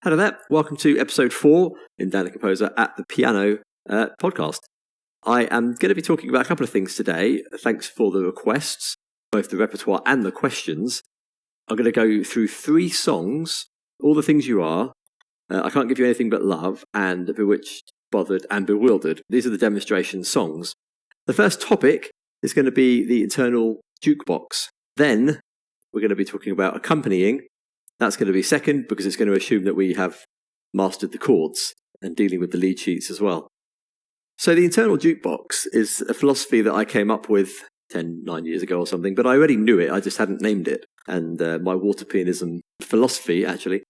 Hello there. Welcome to episode 4 in Dan the Composer at the Piano podcast. I am going to be talking about a couple of things today. Thanks for the requests, both the repertoire and the questions. I'm going to go through 3 songs, All the Things You Are, I Can't Give You Anything But Love, and Bewitched, Bothered and Bewildered. These are the demonstration songs. The first topic is going to be the internal jukebox. Then we're going to be talking about accompanying. That's going to be second because it's going to assume that we have mastered the chords and dealing with the lead sheets as well. So the internal jukebox is a philosophy that I came up with 9 years ago or something, but I already knew it, I just hadn't named it. And my water pianism philosophy actually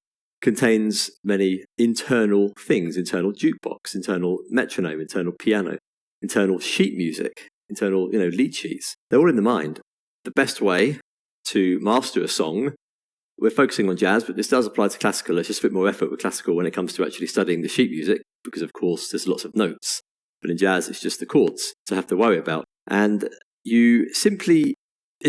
contains many internal things: internal jukebox, internal metronome, internal piano, internal sheet music, internal lead sheets. They're all in the mind. The best way to master a song, we're focusing on jazz, but this does apply to classical. There's just a bit more effort with classical when it comes to actually studying the sheet music, because of course there's lots of notes. But in jazz, it's just the chords to have to worry about. And it's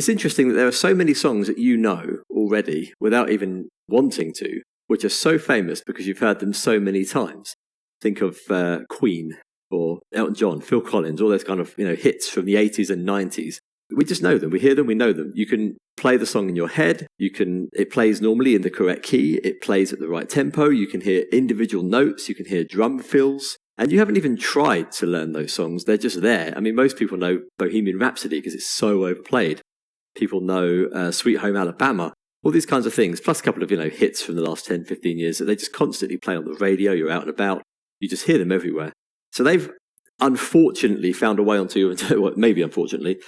interesting that there are so many songs that you know already without even wanting to, which are so famous because you've heard them so many times. Think of Queen or Elton John, Phil Collins, all those kind of hits from the 80s and 90s. We just know them. We hear them. We know them. You can play the song in your head. It plays normally in the correct key. It plays at the right tempo. You can hear individual notes. You can hear drum fills. And you haven't even tried to learn those songs. They're just there. I mean, most people know Bohemian Rhapsody because it's so overplayed. People know Sweet Home Alabama, all these kinds of things, plus a couple of hits from the last 10, 15 years that they just constantly play on the radio. You're out and about. You just hear them everywhere. So they've unfortunately found a way onto your, well, maybe unfortunately,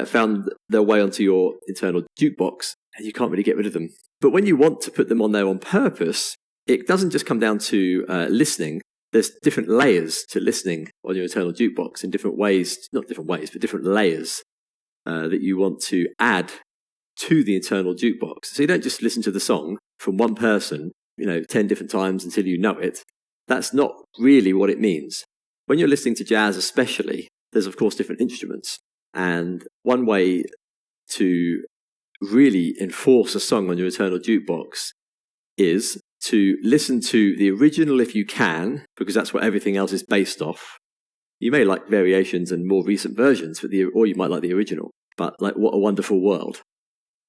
found their way onto your internal jukebox, and you can't really get rid of them. But when you want to put them on there on purpose, it doesn't just come down to listening. There's different layers to listening on your internal jukebox in different ways, not different ways, but different layers that you want to add to the internal jukebox. So you don't just listen to the song from one person, 10 different times until you know it. That's not really what it means. When you're listening to jazz especially, there's of course different instruments. And one way to really enforce a song on your internal jukebox is to listen to the original if you can, because that's what everything else is based off. You may like variations and more recent versions, or you might like the original. But like What a Wonderful World,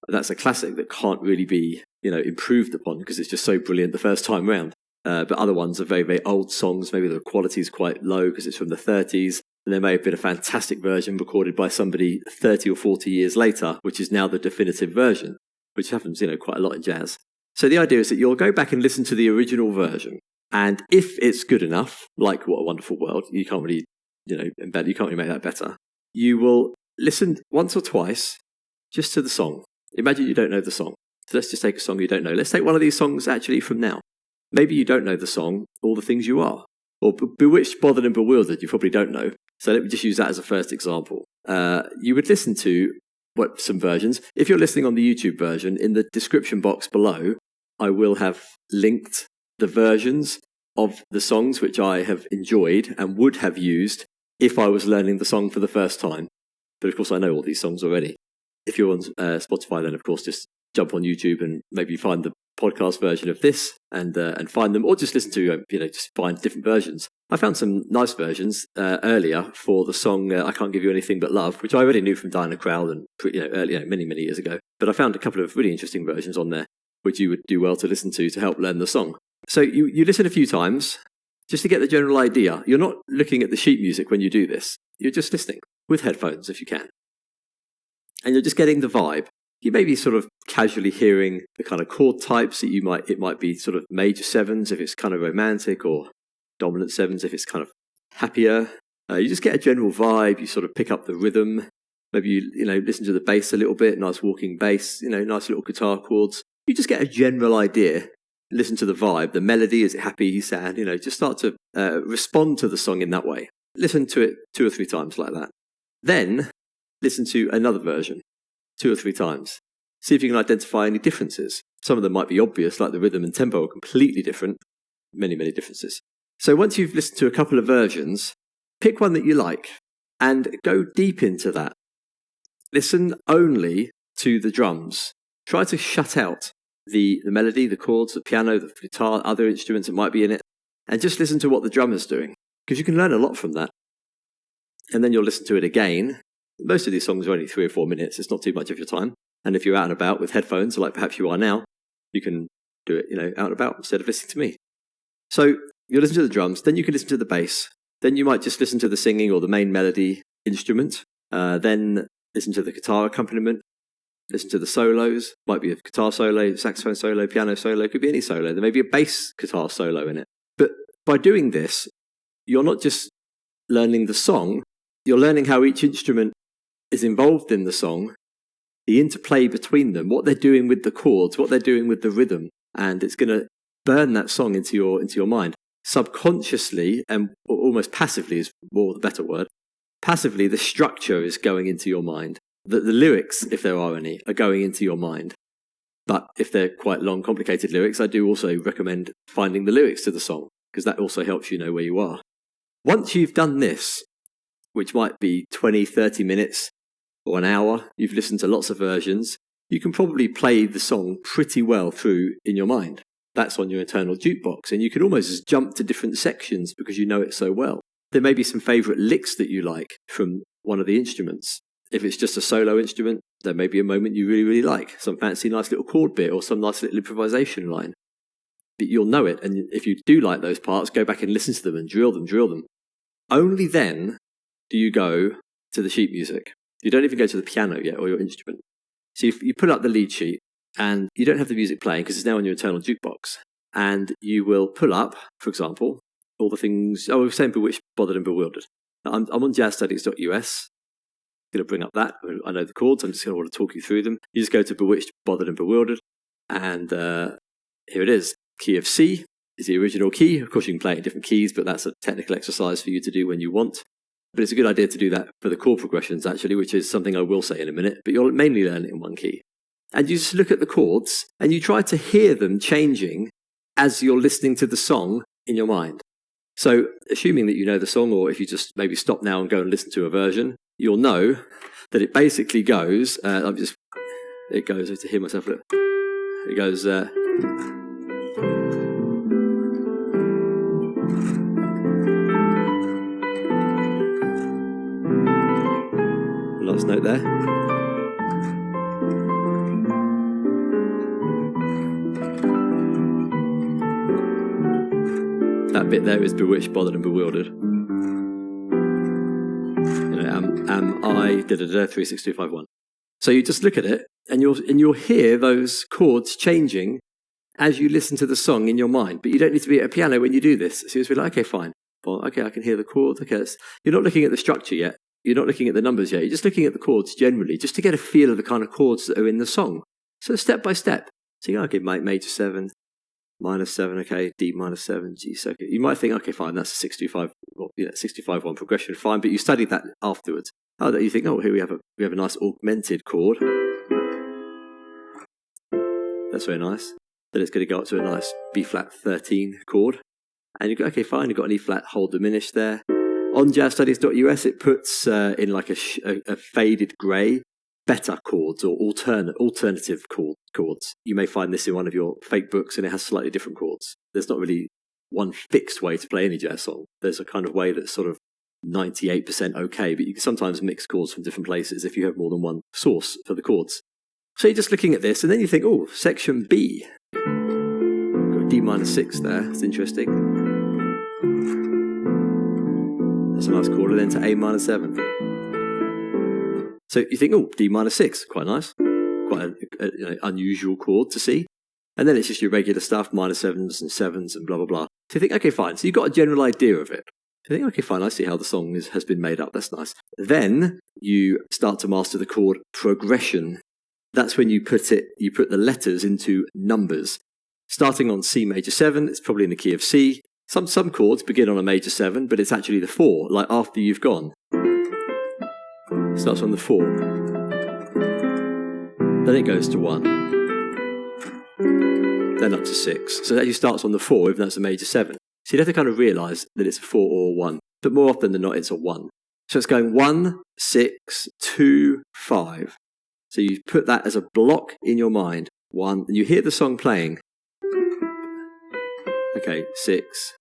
that's a classic that can't really be improved upon because it's just so brilliant the first time round. But other ones are very, very old songs. Maybe the quality is quite low because it's from the 30s. And there may have been a fantastic version recorded by somebody 30 or 40 years later, which is now the definitive version, which happens, quite a lot in jazz. So the idea is that you'll go back and listen to the original version. And if it's good enough, like What a Wonderful World, you can't really, embed, you can't really make that better. You will listen once or twice just to the song. Imagine you don't know the song. So let's just take a song you don't know. Let's take one of these songs actually from now. Maybe you don't know the song, All the Things You Are, or Bewitched, Bothered and Bewildered, you probably don't know. So let me just use that as a first example. You would listen to some versions. If you're listening on the YouTube version, in the description box below, I will have linked the versions of the songs which I have enjoyed and would have used if I was learning the song for the first time. But of course, I know all these songs already. If you're on Spotify, then of course, just jump on YouTube and maybe find the podcast version of this and find them, or just listen to just find different versions. I found some nice versions earlier for the song I Can't Give You Anything But Love, which I already knew from Diana Crowell and earlier, many years ago. But I found a couple of really interesting versions on there which you would do well to listen to help learn the song. So you listen a few times just to get the general idea. You're not looking at the sheet music when you do this. You're just listening with headphones if you can, and you're just getting the vibe. You may be sort of casually hearing the kind of chord types that it might be sort of major sevens if it's kind of romantic, or dominant sevens if it's kind of happier. You just get a general vibe. You sort of pick up the rhythm. Maybe you listen to the bass a little bit, nice walking bass, nice little guitar chords. You just get a general idea. Listen to the vibe, the melody. Is it happy, sad? Just start to respond to the song in that way. Listen to it 2 or 3 times like that. Then listen to another version 2 or 3 times. See if you can identify any differences. Some of them might be obvious, like the rhythm and tempo are completely different. Many differences. So once you've listened to a couple of versions, pick one that you like and go deep into that. Listen only to the drums. Try to shut out the melody, the chords, the piano, the guitar, other instruments that might be in it, and just listen to what the drummer's doing, because you can learn a lot from that. And then you'll listen to it again. Most of these songs are only 3 or 4 minutes. It's not too much of your time. And if you're out and about with headphones, like perhaps you are now, you can do it, out and about instead of listening to me. So you listen to the drums, then you can listen to the bass. Then you might just listen to the singing or the main melody instrument. Then listen to the guitar accompaniment. Listen to the solos. Might be a guitar solo, saxophone solo, piano solo. Could be any solo. There may be a bass guitar solo in it. But by doing this, you're not just learning the song. You're learning how each instrument is involved in the song, the interplay between them, what they're doing with the chords, what they're doing with the rhythm, and it's going to burn that song into your mind. Subconsciously, and almost passively is more the better word, passively the structure is going into your mind. The lyrics, if there are any, are going into your mind. But if they're quite long, complicated lyrics, I do also recommend finding the lyrics to the song, because that also helps you know where you are. Once you've done this, which might be 20, 30 minutes or an hour, you've listened to lots of versions, you can probably play the song pretty well through in your mind. That's on your internal jukebox, and you can almost just jump to different sections because you know it so well. There may be some favourite licks that you like from one of the instruments. If it's just a solo instrument, there may be a moment you really, really like, some fancy nice little chord bit or some nice little improvisation line. But you'll know it, and if you do like those parts, go back and listen to them and drill them. Only then do you go to the sheet music. You don't even go to the piano yet or your instrument. So you put up the lead sheet and you don't have the music playing because it's now on your internal jukebox. And you will pull up, for example, all the things. Oh, we're saying Bewitched, Bothered and Bewildered. Now, I'm on jazzstudies.us. I'm going to bring up that. I know the chords. I'm just going to want to talk you through them. You just go to Bewitched, Bothered and Bewildered. And here it is. Key of C is the original key. Of course, you can play it in different keys, but that's a technical exercise for you to do when you want. But it's a good idea to do that for the chord progressions, actually, which is something I will say in a minute. But you'll mainly learn it in one key. And you just look at the chords and you try to hear them changing as you're listening to the song in your mind. So assuming that you know the song, or if you just maybe stop now and go and listen to a version, you'll know that it basically goes, it goes, to hear myself, look, it goes, last note there. That bit there is Bewitched, Bothered and Bewildered. Am I 36251. So you just look at it and you'll hear those chords changing as you listen to the song in your mind. But you don't need to be at a piano when you do this. So you'll be like, okay, fine. Well, okay, I can hear the chords. Okay, you're not looking at the structure yet. You're not looking at the numbers yet. You're just looking at the chords generally, just to get a feel of the kind of chords that are in the song. So step by step. So okay, major 7, minor 7, okay, D minor 7, G 2. You might think, okay, fine, that's a 625, 625 progression, fine. But you studied that afterwards. Oh, that you think, oh, here we have a nice augmented chord. That's very nice. Then it's going to go up to a nice B flat 13 chord, and you go, okay, fine. You've got an E flat whole diminished there. On jazzstudies.us, it puts in like a faded grey better chords or alternative chords. You may find this in one of your fake books, and it has slightly different chords. There's not really one fixed way to play any jazz song. There's a kind of way that's sort of 98% okay, but you can sometimes mix chords from different places if you have more than one source for the chords. So you're just looking at this, and then you think, oh, section B. Got D minor 6 there. That's interesting. That's a nice chord, and then to A minor 7. So you think, oh, D minor 6, quite nice. Quite an unusual chord to see. And then it's just your regular stuff, minor 7s and 7s and blah, blah, blah. So you think, okay, fine. So you've got a general idea of it. So you think, okay, fine, I see how the song has been made up. That's nice. Then you start to master the chord progression. That's when you put the letters into numbers. Starting on C major 7, it's probably in the key of C. Some chords begin on a major 7, but it's actually the 4, like after you've gone. It starts on the 4. Then it goes to 1. Then up to 6. So it actually starts on the 4, even though it's a major 7. So you'd have to kind of realise that it's a 4 or a 1. But more often than not, it's a 1. So it's going 1, 6, 2, 5. So you put that as a block in your mind. 1, and you hear the song playing. Okay, 6,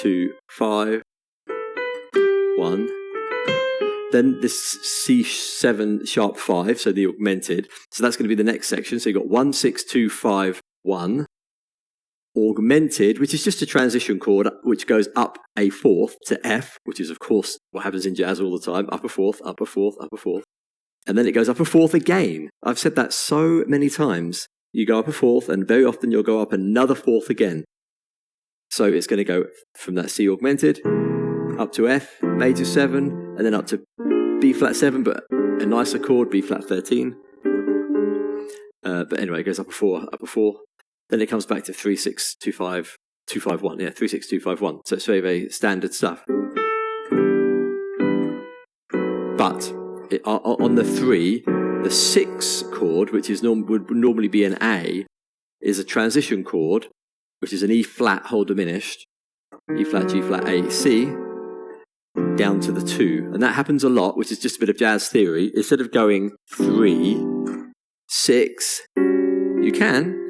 2, 5, 1. Then this C7 sharp 5, so the augmented. So that's going to be the next section. So you've got 1, 6, 2, 5, 1. Augmented, which is just a transition chord, which goes up a fourth to F, which is, of course, what happens in jazz all the time. Up a fourth, up a fourth, up a fourth. And then it goes up a fourth again. I've said that so many times. You go up a fourth, and very often you'll go up another fourth again. So it's going to go from that C augmented up to F major 7, and then up to B flat 7, but a nicer chord, B flat 13. But anyway, it goes up a 4, up a 4. Then it comes back to 3, 6, 2, 5, 2, 5, 1. Yeah, 3, 6, 2, 5, 1. So it's very, very standard stuff. But on the 3, the 6 chord, which is would normally be an A, is a transition chord, which is an E flat whole diminished, E flat, G flat, A, C, down to the 2. And that happens a lot, which is just a bit of jazz theory. Instead of going 3, 6, you can.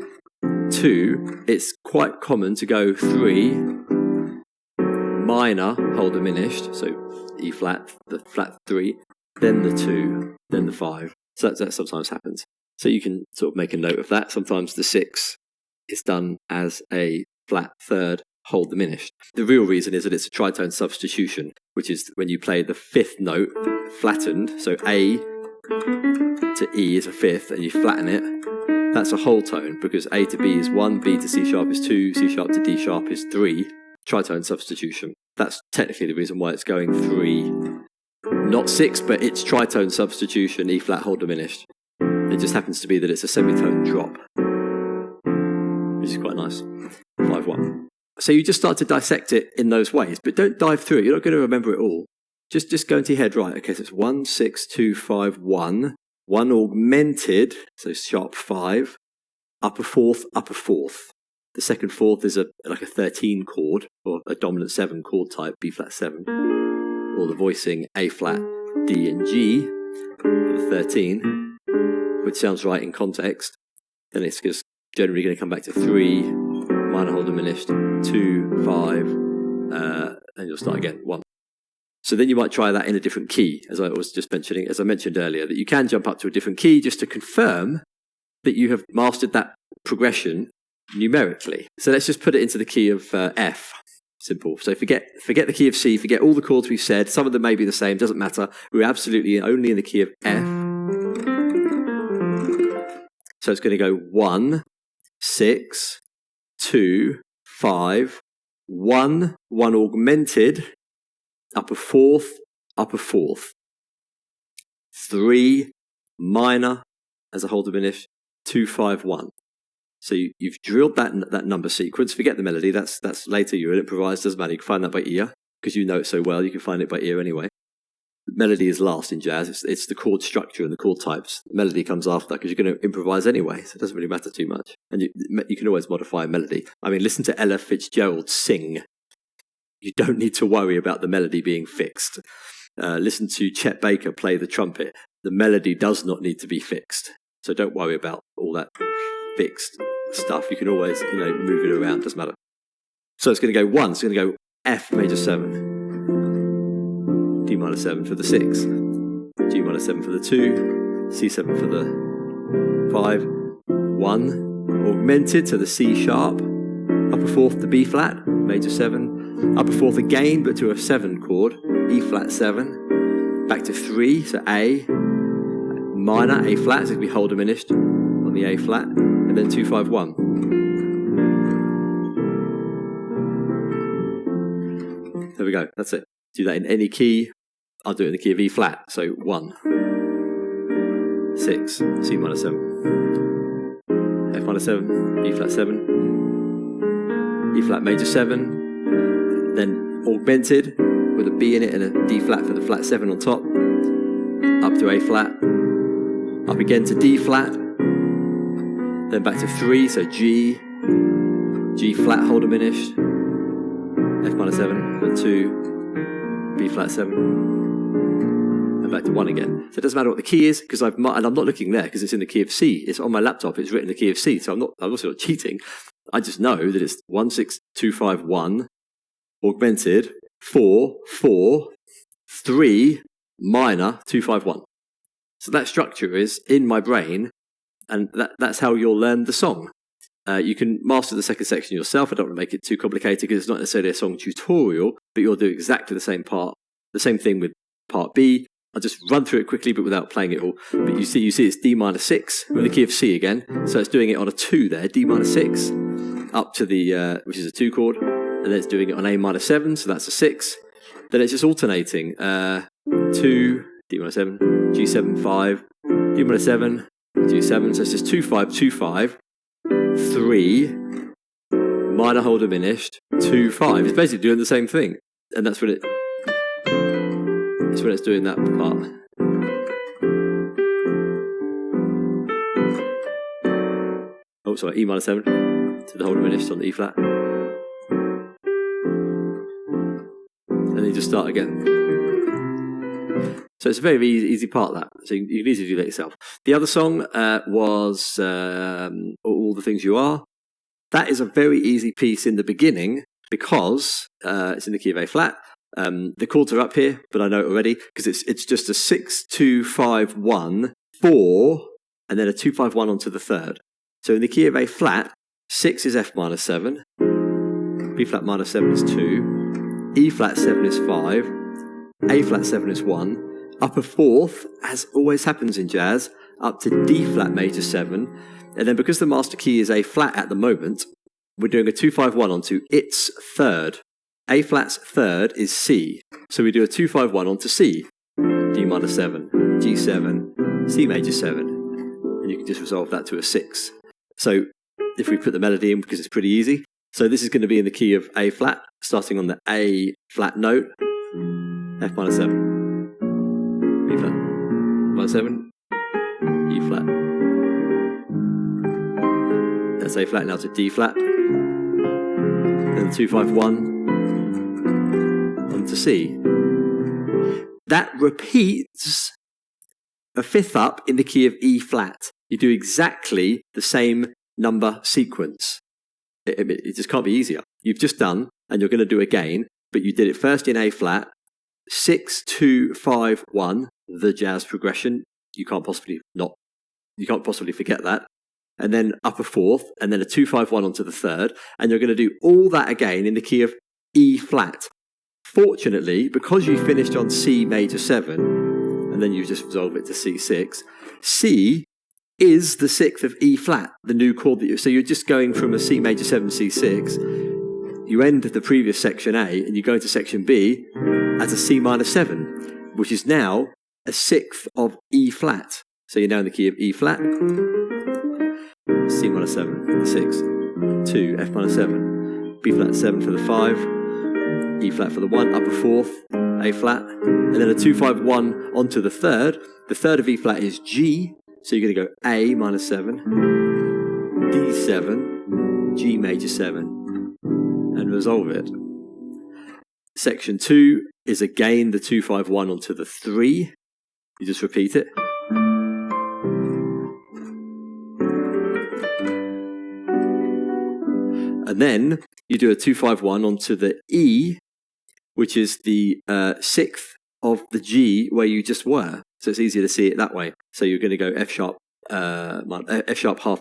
2, it's quite common to go 3, minor, whole diminished, so E flat, the flat 3, then the 2, then the 5. So that sometimes happens. So you can sort of make a note of that. Sometimes the 6 is done as a flat third, whole diminished. The real reason is that it's a tritone substitution, which is when you play the 5th note flattened, so A to E is a 5th, and you flatten it. That's a whole tone, because A to B is 1, B to C sharp is 2, C sharp to D sharp is 3. Tritone substitution. That's technically the reason why it's going 3, not 6, but it's tritone substitution, E flat whole diminished. It just happens to be that it's a semitone drop, which is quite nice. 5-1. So you just start to dissect it in those ways, but don't dive through it. You're not going to remember it all. Just go into your head, right? Okay, so it's 1, 6, 2, 5, 1. 1 augmented, so sharp 5, up a fourth, up a fourth. The second fourth is like a 13 chord, or a dominant 7 chord type, B flat 7. Or the voicing A flat, D and G, for the 13, which sounds right in context. Then it's just generally going to come back to 3, minor whole diminished, 2, 5, and you'll start again, 1. So then you might try that in a different key, as I was just mentioning, as I mentioned earlier, that you can jump up to a different key just to confirm that you have mastered that progression numerically. So let's just put it into the key of F. Simple. So forget the key of C, forget all the chords we've said. Some of them may be the same, doesn't matter. We're absolutely only in the key of F. So it's going to go 1, 6, 2, 5, 1, 1 augmented, up a fourth, 3, minor, as a whole diminished, 2, 5, 1. So you've drilled that number sequence. Forget the melody. That's later. You'll improvise. Doesn't matter. You can find that by ear because you know it so well. You can find it by ear anyway. The melody is last in jazz. It's the chord structure and the chord types. The melody comes after because you're going to improvise anyway. So it doesn't really matter too much. And you can always modify a melody. I mean, listen to Ella Fitzgerald sing. You don't need to worry about the melody being fixed. Listen to Chet Baker play the trumpet. The melody does not need to be fixed. So don't worry about all that fixed stuff. You can always, move it around. Doesn't matter. So it's going to go 1. It's going to go F major 7, D minor 7 for the 6, G minor 7 for the 2, C7 for the 5, 1 augmented to the C sharp, up a fourth to B flat, major 7, up a fourth again, but to a 7 chord, E flat 7, back to 3, so A, minor, A flat, so it can be whole diminished on the A flat, and then 2, 5, 1. There we go, that's it. Do that in any key. I'll do it in the key of E flat, so 1, 6, C minor 7, F minor 7, E flat 7, E flat major 7, then augmented with a B in it and a D flat for the flat 7 on top, up to A flat, up again to D flat, then back to 3, so G, G flat whole diminished, F minor 7, then 2, B flat 7, and back to 1 again. So it doesn't matter what the key is, because and I'm not looking there because it's in the key of C. It's on my laptop. It's written in the key of C. So I'm also not cheating. I just know that it's 1, 6, 2, 5, 1, augmented, 4, 4, 3, minor, 2, 5, 1. So that structure is in my brain, and that's how you'll learn the song. You can master the second section yourself. I don't want to make it too complicated because it's not necessarily a song tutorial, but you'll do exactly the same thing with part B. I'll just run through it quickly, but without playing it all. But you see it's D minor 6 with the key of C again. So it's doing it on a 2 there, D minor 6, up to the, which is a 2 chord. And then it's doing it on A minor 7, so that's a 6. Then it's just alternating, 2, D minor 7, G7, 5, D minor 7, G7. So it's just 2, 5, 2, 5. 3, minor whole diminished, 2, 5. It's basically doing the same thing, and that's when it's doing that part. Oh, sorry, E minor 7 to the whole diminished on the E flat, and then you just start again. So it's a very easy part of that. So you can easily do that yourself. The other song was All the Things You Are. That is a very easy piece in the beginning because it's in the key of A flat. The chords are up here, but I know it already because it's just a 6, 2, 5, 1, 4, and then a 2, 5, 1 onto the third. So in the key of A flat, 6 is F minor 7, B flat minor 7 is 2, E flat 7 is 5, A flat 7 is 1, up a fourth, as always happens in jazz, up to D flat major 7, and then because the master key is A flat at the moment, we're doing a 2, 5, 1 onto its third. A flat's third is C, so we do a 2, 5, 1 onto C, D minor 7, G7, C major 7, and you can just resolve that to a 6. So if we put the melody in, because it's pretty easy, so this is going to be in the key of A flat, starting on the A flat note, F minor 7. B flat, minor 7, E flat. That's A flat now to D flat. Then 2, 5, 1 onto C. That repeats a fifth up in the key of E flat. You do exactly the same number sequence. It just can't be easier. You've just done, and you're going to do again, but you did it first in A flat, 6, 2, 5, 1, the jazz progression. You can't possibly forget that. And then up a fourth, and then a 2, 5, 1 onto the third, and you're going to do all that again in the key of E flat. Fortunately, because you finished on C major 7, and then you just resolve it to C6, C is the sixth of E flat, the new chord that so you're just going from a C major 7, C6, you end the previous section A, and you go into section B as a C minor 7, which is now a sixth of E flat. So you're now in the key of E flat, C minor 7, 6, 2, F minor 7, B flat 7 for the 5, E flat for the 1, up a fourth, A flat, and then a 2, 5, 1 onto the third. The third of E flat is G, so you're going to go A minor 7, D7, G major 7, and resolve it. Section 2 is again the 2, 5, 1 onto the 3. You just repeat it. And then you do a 2, 5, 1 onto the E, which is the sixth of the G where you just were. So it's easier to see it that way. So you're going to go F sharp half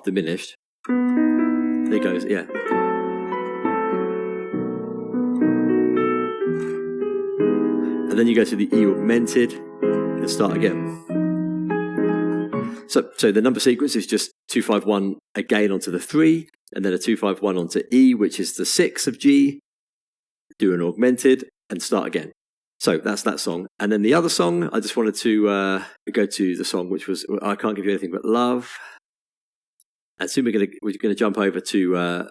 diminished. There it goes, yeah. And then you go to the E augmented and start again. So the number sequence is just 2, 5, 1 again onto the 3, and then a 2, 5, 1 onto E, which is the 6 of G, do an augmented, and start again. So that's that song. And then the other song, I just wanted to go to the song, which was I Can't Give You Anything But Love. And soon we're going to jump over to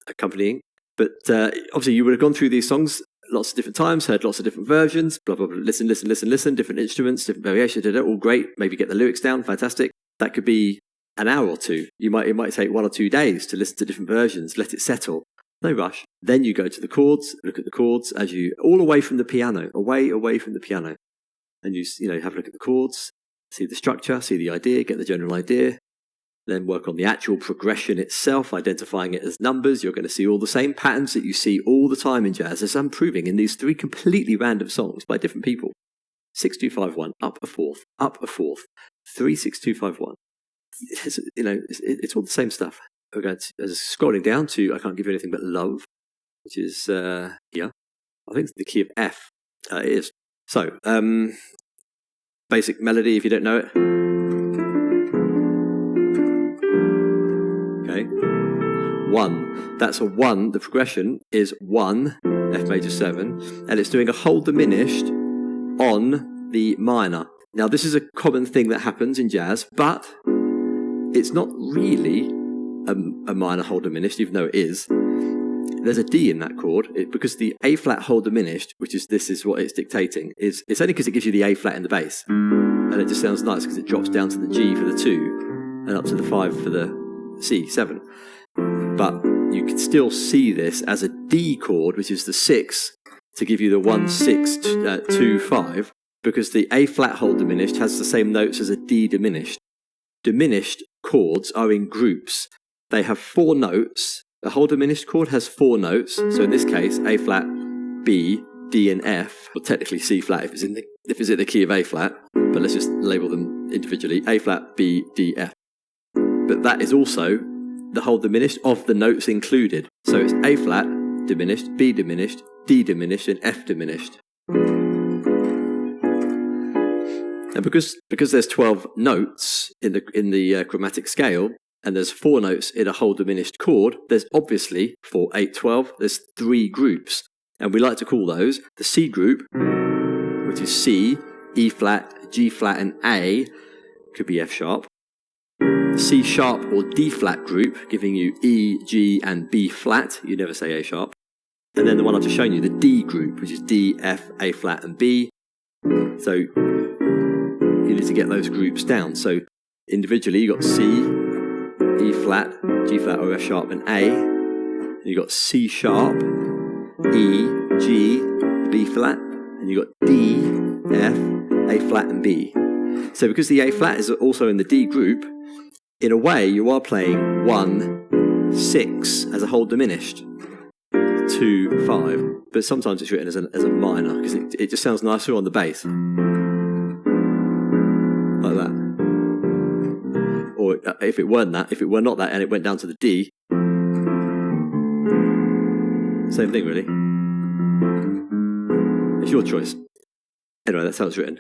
Accompanying. But obviously you would have gone through these songs lots of different times, heard lots of different versions, blah, blah, blah, listen, different instruments, different variations, all great. Maybe get the lyrics down, fantastic. That could be an hour or two. It might take 1 or 2 days to listen to different versions, let it settle. No rush. Then you go to the chords, look at the chords as you, all away from the piano, away from the piano. and you have a look at the chords, see the structure, see the idea, get the general idea, then work on the actual progression itself, identifying it as numbers. You're going to see all the same patterns that you see all the time in jazz, as I'm proving in these 3 completely random songs by different people. 6-2-5-1, up a fourth, 3-6-2-5-1. It's all the same stuff. We're going to, scrolling down to I Can't Give You Anything But Love, which is here. I think it's the key of F. It is. So, basic melody if you don't know it. Okay. 1. That's a 1. The progression is 1, F major 7, and it's doing a whole diminished on the minor. Now, this is a common thing that happens in jazz, but it's not really a minor whole diminished, even though it is. There's a D in that chord, because the A flat whole diminished, this is what it's dictating, it's only because it gives you the A flat in the bass. And it just sounds nice because it drops down to the G for the 2 and up to the 5 for the C, 7. But you can still see this as a D chord, which is the 6, to give you the 1, 6, 2, 5, because the A flat whole diminished has the same notes as a D diminished. Diminished chords are in groups. They have 4 notes. The whole diminished chord has 4 notes. So in this case, A flat, B, D, and F, or technically C flat if it's in the key of A flat, but let's just label them individually: A flat, B, D, F. But that is also the whole diminished of the notes included. So it's A flat diminished, B diminished, D diminished, and F diminished. And because there's 12 notes in the chromatic scale, and there's 4 notes in a whole diminished chord, there's obviously 4, 8, 12. There's 3 groups, and we like to call those the C group, which is C, E flat, G flat, and A. Could be F sharp. C sharp or D flat group, giving you E, G, and B flat. You never say A sharp. And then the one I've just shown you, the D group, which is D, F, A flat, and B. So you need to get those groups down. So individually, you got C, E flat, G flat, or F sharp, and A. And you got C sharp, E, G, B flat, and you got D, F, A flat, and B. So because the A flat is also in the D group, in a way you are playing 1, 6 as a whole diminished, 2, 5. But sometimes it's written as a minor because it just sounds nicer on the bass, like that. Or if it were not that, and it went down to the D, same thing really. It's your choice. Anyway, that's how it's written.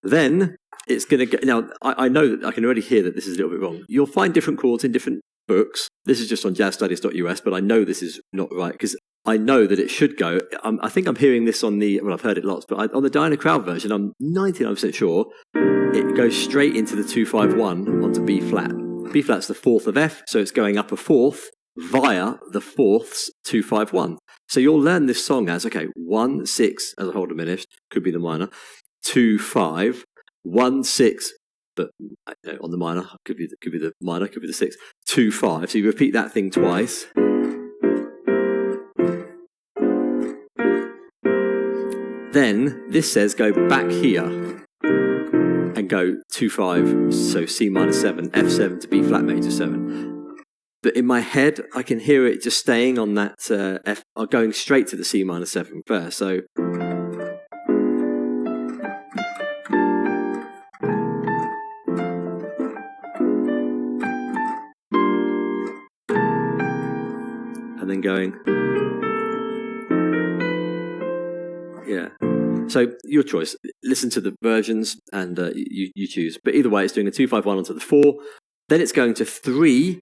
Then it's going to get... Now, I know that I can already hear that this is a little bit wrong. You'll find different chords in different books. This is just on jazzstudies.us, but I know this is not right because I know that it should go... I think I'm hearing this on the... Well, I've heard it lots, but on the Diana Krall version, I'm 99% sure it goes straight into the 2-5-1 onto B flat. B flat's the 4th of F, so it's going up a 4th via the 4ths 2-5-1. So you'll learn this song as, 1, 6 as a whole diminished, could be the minor, 2, 5, 1, 6, but on the minor, could be the minor, could be the 6, 2, 5. So you repeat that thing twice. Then this says go back here and go 2, 5, so C minor 7, F7 to B flat major 7. But in my head, I can hear it just staying on that F, or going straight to the C minor 7 first. So and then going, yeah. So your choice. Listen to the versions and you choose. But either way, it's doing a 2-5-1 onto the 4. Then it's going to 3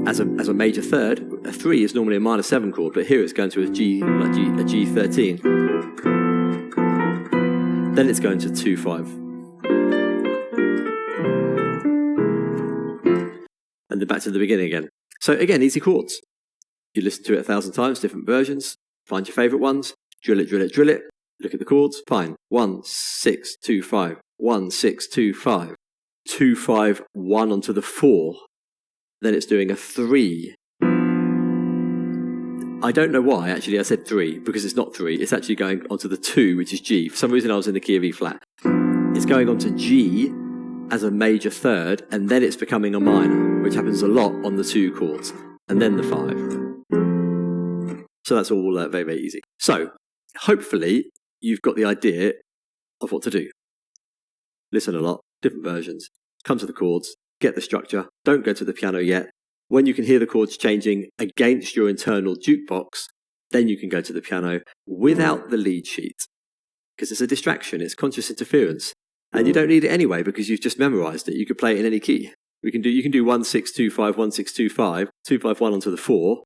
as a major third. A 3 is normally a minor 7 chord, but here it's going to a G13. Then it's going to 2-5. And then back to the beginning again. So again, easy chords. You listen to it 1,000 times, different versions. Find your favourite ones. Drill it, drill it, drill it. Look at the chords. Fine. 1, 6, 2, 5. 1, 6, 2, 5. 2, 5, 1 onto the 4. then it's doing a 3. I don't know why, actually, I said 3, because it's not 3. It's actually going onto the 2, which is G. For some reason, I was in the key of E flat. It's going on to G as a major third, and then it's becoming a minor, which happens a lot on the 2 chords, and then the 5. So that's all very, very easy. So, hopefully, you've got the idea of what to do. Listen a lot, different versions, come to the chords, get the structure, don't go to the piano yet. When you can hear the chords changing against your internal jukebox, then you can go to the piano without the lead sheet. Because it's a distraction, it's conscious interference. And you don't need it anyway because you've just memorized it. You could play it in any key. You can do 1 6 2 5 1 6 2 5 2 5 1 onto the 4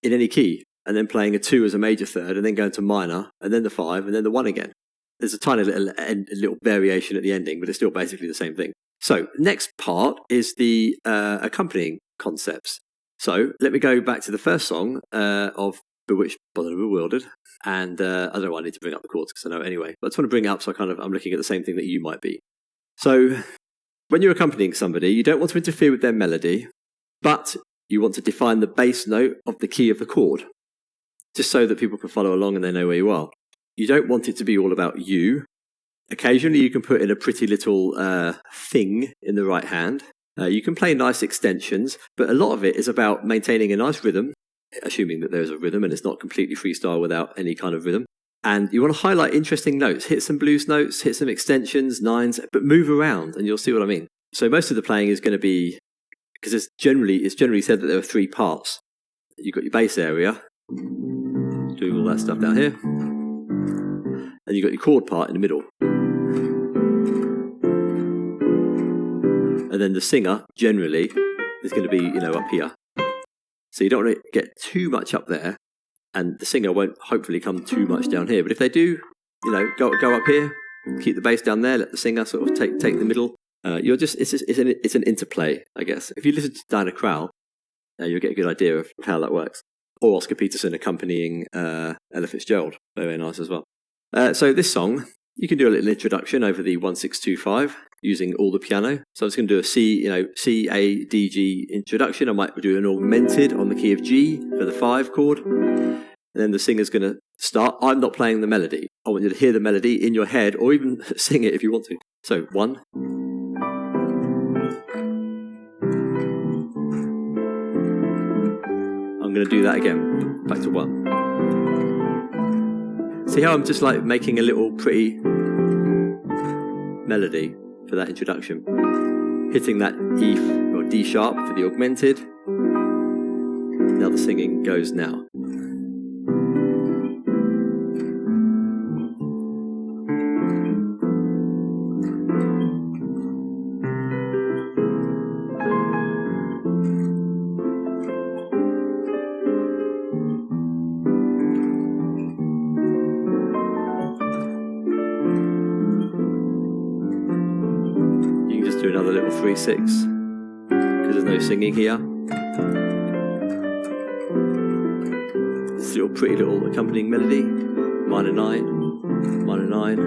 in any key, and then playing a 2 as a major third, and then going to minor, and then the 5, and then the 1 again. There's a tiny little variation at the ending, but it's still basically the same thing. So next part is the accompanying concepts. So let me go back to the first song of Bewitched, Bewildered, and I don't know why I need to bring up the chords because I know it anyway, but I just want to bring it up so I'm looking at the same thing that you might be. So when you're accompanying somebody, you don't want to interfere with their melody, but you want to define the bass note of the key of the chord, just so that people can follow along and they know where you are. You don't want it to be all about you. Occasionally you can put in a pretty little thing in the right hand. You can play nice extensions, but a lot of it is about maintaining a nice rhythm, assuming that there's a rhythm and it's not completely freestyle without any kind of rhythm. And you want to highlight interesting notes, hit some blues notes, hit some extensions, nines, but move around and you'll see what I mean. So most of the playing is going to be, because it's generally said that there are 3 parts. You've got your bass area, doing all that stuff down here, and you've got your chord part in the middle. And then the singer, generally, is going to be, up here. So you don't want to get too much up there, and the singer won't hopefully come too much down here. But if they do, go up here, keep the bass down there, let the singer sort of take the middle. It's an interplay, I guess. If you listen to Diana Krall, you'll get a good idea of how that works. Or Oscar Peterson accompanying Ella Fitzgerald, very, very nice as well. So this song, you can do a little introduction over the 1 6 2 5 using all the piano. So I'm just going to do a C, A, D, G introduction. I might do an augmented on the key of G for the 5 chord. And then the singer's going to start. I'm not playing the melody. I want you to hear the melody in your head or even sing it if you want to. So 1. I'm going to do that again. Back to 1. See how I'm just making a little pretty melody for that introduction. Hitting that E or D sharp for the augmented. Now the singing goes now. Do another little 3/6 because there's no singing here. This little pretty little accompanying melody. Minor 9, minor 9.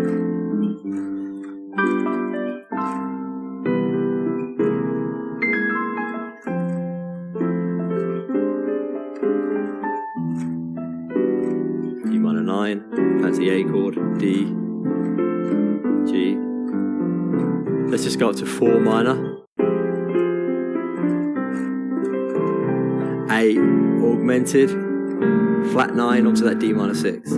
E minor 9, fancy A chord, D, G. Let's just go up to 4 minor. A augmented, flat 9 onto that D minor 6. A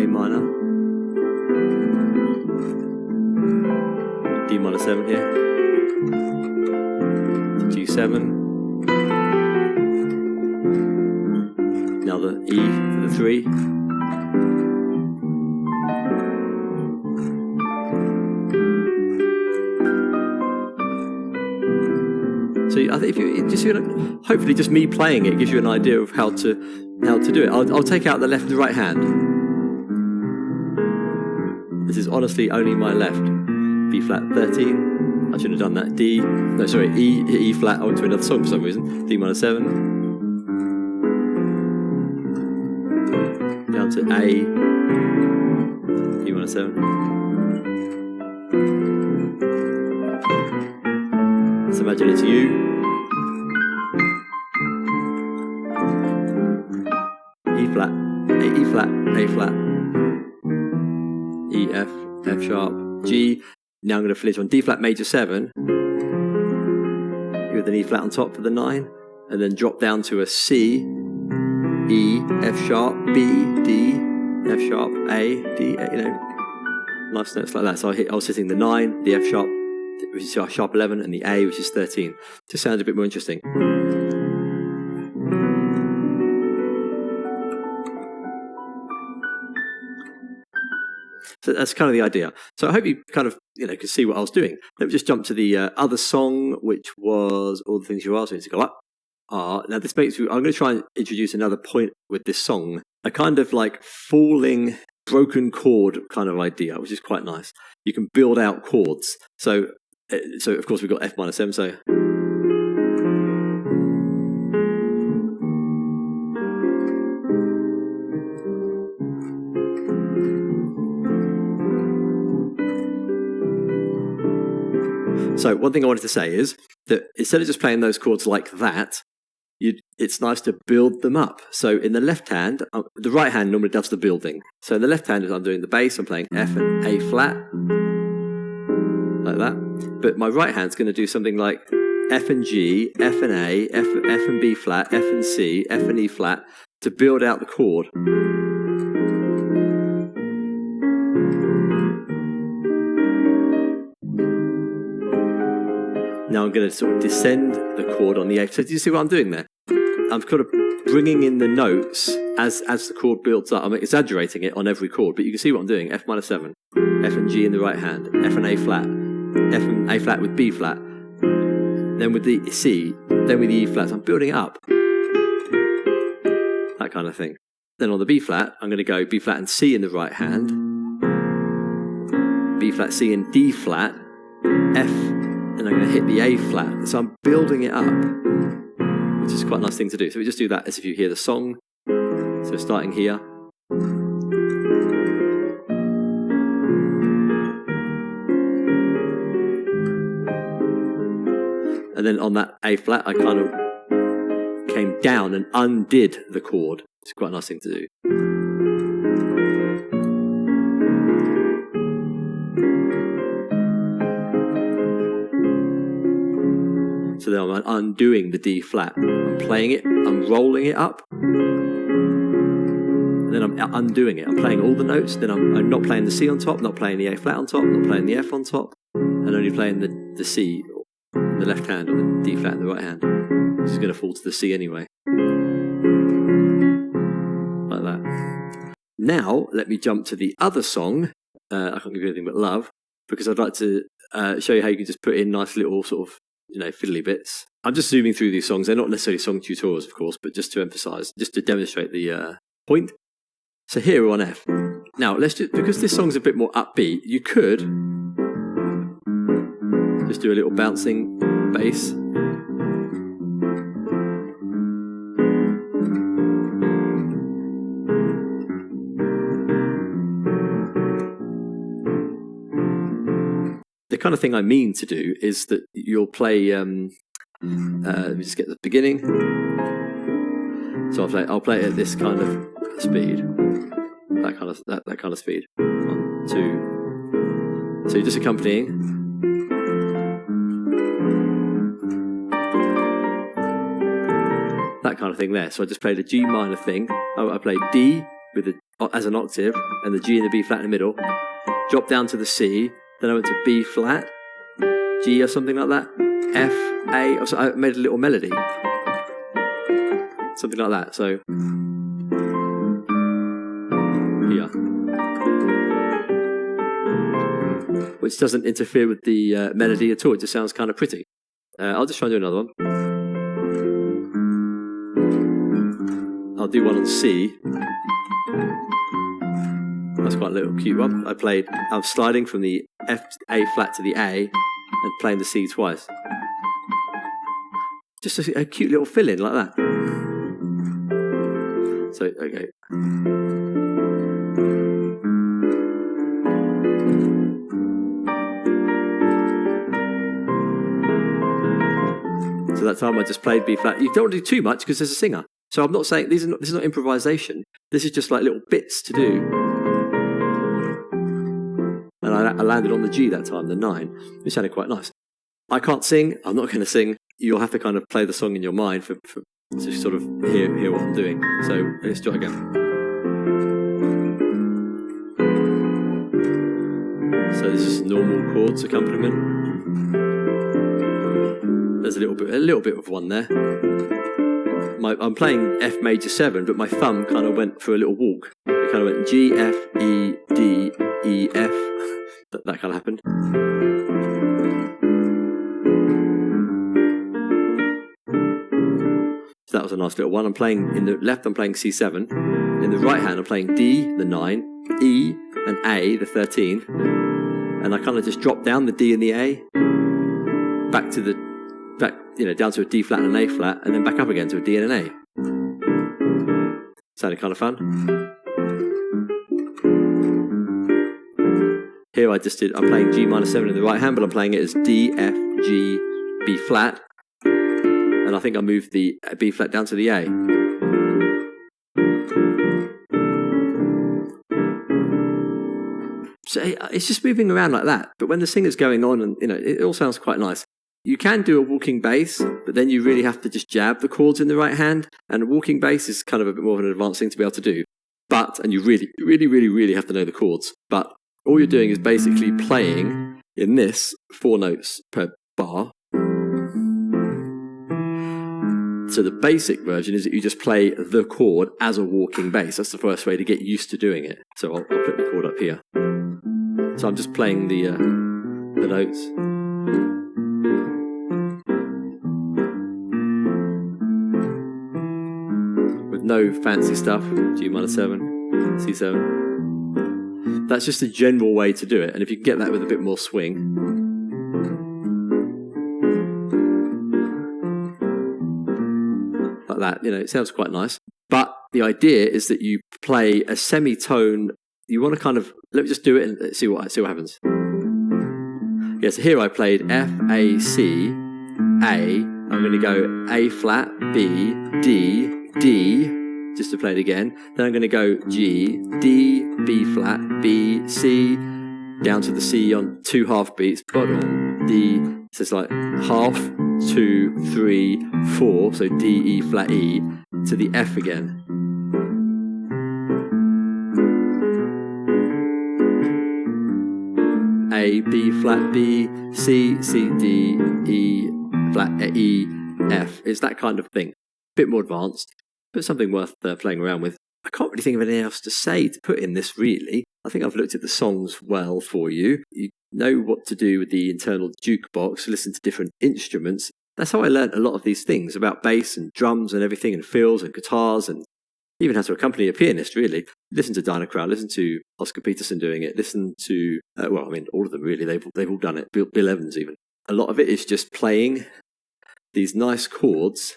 minor. D minor 7 here. G7. Now the E for the 3. So I think hopefully just me playing it gives you an idea of how to do it. I'll take out the left and the right hand. This is honestly only my left. B flat 13. I should have done that. E flat. I went to another song for some reason. D minor 7. Down to A, D minor 7. Let's imagine it's you. E flat, E flat, A flat, E, F, F sharp, G. Now I'm going to finish on D flat major 7 with an E flat on top for the 9, and then drop down to a C, E, F sharp, B, D, F sharp, A, D, nice notes like that. So I was hitting the 9, the F sharp, which is sharp 11, and the A, which is 13. Just sounds a bit more interesting. So that's kind of the idea. So I hope you kind of could see what I was doing. Let me just jump to the other song, which was All the Things You Asked Me to Go Up. Now this makes me. I'm going to try and introduce another point with this song, a kind of like falling broken chord kind of idea, which is quite nice. You can build out chords. So of course we've got F minor 7. So one thing I wanted to say is that instead of just playing those chords like that, it's nice to build them up. So in the left hand, the right hand normally does the building. So in the left hand, as I'm doing the bass, I'm playing F and A flat, like that. But my right hand's going to do something like F and G, F and A, F and B flat, F and C, F and E flat, to build out the chord. Now I'm going to sort of descend the chord on the A. So do you see what I'm doing there? I'm kind of bringing in the notes as the chord builds up. I'm exaggerating it on every chord, but you can see what I'm doing. F minor 7, F and G in the right hand, F and A flat, F and A flat with B flat, then with the C, then with the E flats. I'm building it up. That kind of thing. Then on the B flat, I'm going to go B flat and C in the right hand, B flat, C and D flat, F, and I'm going to hit the A flat. So I'm building it up, which is quite a nice thing to do. So we just do that as if you hear the song. So starting here. And then on that A flat, I kind of came down and undid the chord. It's quite a nice thing to do. So then I'm undoing the D flat. I'm playing it, I'm rolling it up, and then I'm undoing it. I'm playing all the notes, then I'm not playing the C on top, not playing the A flat on top, not playing the F on top, and only playing the C in the left hand or the D flat in the right hand, which is going to fall to the C anyway. Like that. Now, let me jump to the other song, I Can't Give You Anything But Love, because I'd like to show you how you can just put in nice little sort of fiddly bits. I'm just zooming through these songs. They're not necessarily song tutorials, of course, but just to emphasize, just to demonstrate the point. So here we're on F. Now, because this song's a bit more upbeat, you could just do a little bouncing bass. The kind of thing I mean to do is that you'll play. Let me just get the beginning. So I'll play it at this kind of speed, that kind of speed. 1, 2. So you're just accompanying. That kind of thing there. So I just played a G minor thing. I played D as an octave, and the G and the B flat in the middle. Drop down to the C. Then I went to B flat, G or something like that, F, A, so I made a little melody. Something like that, so here. Which doesn't interfere with the melody at all, it just sounds kind of pretty. I'll just try and do another one. I'll do one on C. That's quite a little cute one. I was sliding from the F A flat to the A and playing the C twice. Just a cute little fill-in like that. So, okay. So that time I just played B flat. You don't want to do too much because there's a singer. So I'm not saying this is not improvisation. This is just like little bits to do. And I landed on the G that time, the 9. It sounded quite nice. I can't sing. I'm not going to sing. You'll have to kind of play the song in your mind to sort of hear what I'm doing. So let's try again. So this is normal chords accompaniment. There's a little bit of one there. I'm playing F major 7, but my thumb kind of went for a little walk. It kind of went G, F, E, D, E, F. That kind of happened. So that was a nice little one. I'm playing in the left, I'm playing C7. In the right hand, I'm playing D, the 9, E, and A, the 13. And I kind of just dropped down the D and the A, back, down to a D flat and an A flat, and then back up again to a D and an A. Sounded kind of fun. Here I'm playing G minor 7 in the right hand, but I'm playing it as D, F, G, B flat. And I think I moved the B flat down to the A. So it's just moving around like that. But when the singer's going on and, it all sounds quite nice. You can do a walking bass, but then you really have to just jab the chords in the right hand. And a walking bass is kind of a bit more of an advanced thing to be able to do. And you really, really, really, really have to know the chords. But all you're doing is basically playing in this 4 notes per bar. So the basic version is that you just play the chord as a walking bass. That's the first way to get used to doing it. So I'll put the chord up here. So I'm just playing the notes. With no fancy stuff. G minor 7, C7. That's just a general way to do it. And if you can get that with a bit more swing. Like that, it sounds quite nice. But the idea is that you play a semitone. You want to kind of, let me just do it and see what happens. Yeah, so here I played F, A, C, A. I'm going to go A flat, B, D, D, just to play it again. Then I'm going to go G, D, B flat, B, C, down to the C on 2 half beats, bottom, D, so it's like half, 2, 3, 4, so D, E flat, E, to the F again. A, B flat, B, C, C, D, E, flat, E, F. It's that kind of thing. Bit more advanced, but something worth playing around with. I can't really think of anything else to say to put in this, really. I think I've looked at the songs well for you. You know what to do with the internal jukebox, listen to different instruments. That's how I learned a lot of these things about bass and drums and everything, and fills and guitars, and even how to accompany a pianist, really. Listen to Dinah Crowd, listen to Oscar Peterson doing it, listen to, all of them, really. They've all done it. Bill Evans, even. A lot of it is just playing these nice chords.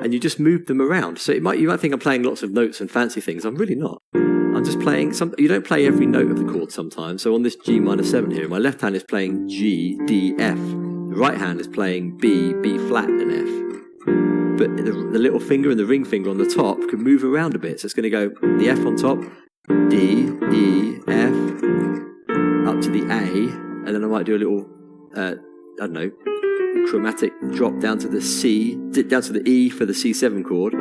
And you just move them around. So you might think I'm playing lots of notes and fancy things. I'm really not. I'm just playing you don't play every note of the chord sometimes. So on this G minor 7 here, my left hand is playing G, D, F. The right hand is playing B, B flat and F. But the little finger and the ring finger on the top can move around a bit. So it's going to go the F on top, D, E, F, up to the A, and then I might do a little, chromatic drop down to the C, down to the E for the C7 chord.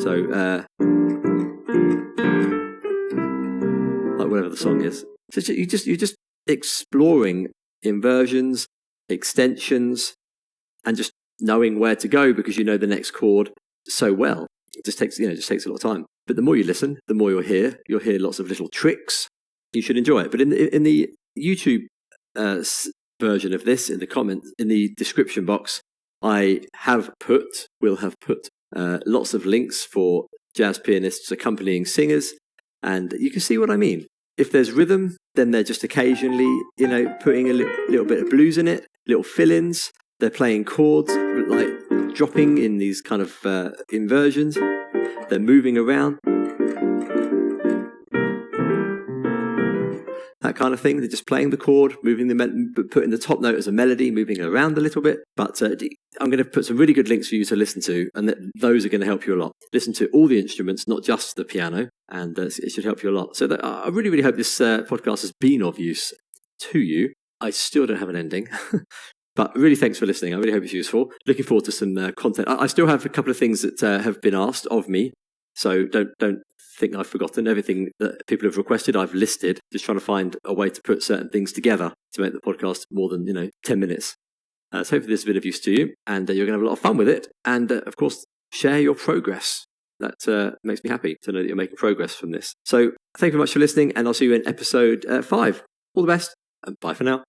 So, like whatever the song is. So you're just exploring inversions, extensions, and just knowing where to go because you know the next chord so well. It just takes a lot of time. But the more you listen, the more you'll hear. You'll hear lots of little tricks. You should enjoy it. But in the YouTube version of this, in the description box, will have put lots of links for jazz pianists accompanying singers, and you can see what I mean. If there's rhythm, then they're just occasionally, putting a little bit of blues in it, little fill-ins. They're playing chords, like dropping in these kind of inversions. They're moving around. That kind of thing. They're just playing the chord, putting the top note as a melody, moving around a little bit. But I'm going to put some really good links for you to listen to, and those are going to help you a lot. Listen to all the instruments, not just the piano, and it should help you a lot. So I really, really hope this podcast has been of use to you. I still don't have an ending. But really, thanks for listening. I really hope it's useful. Looking forward to some content. I still have a couple of things that have been asked of me. So don't think I've forgotten. Everything that people have requested, I've listed. Just trying to find a way to put certain things together to make the podcast more than 10 minutes. So hopefully this has been of use to you, and you're going to have a lot of fun with it. And of course, share your progress. That makes me happy to know that you're making progress from this. So thank you very much for listening, and I'll see you in episode 5. All the best, and bye for now.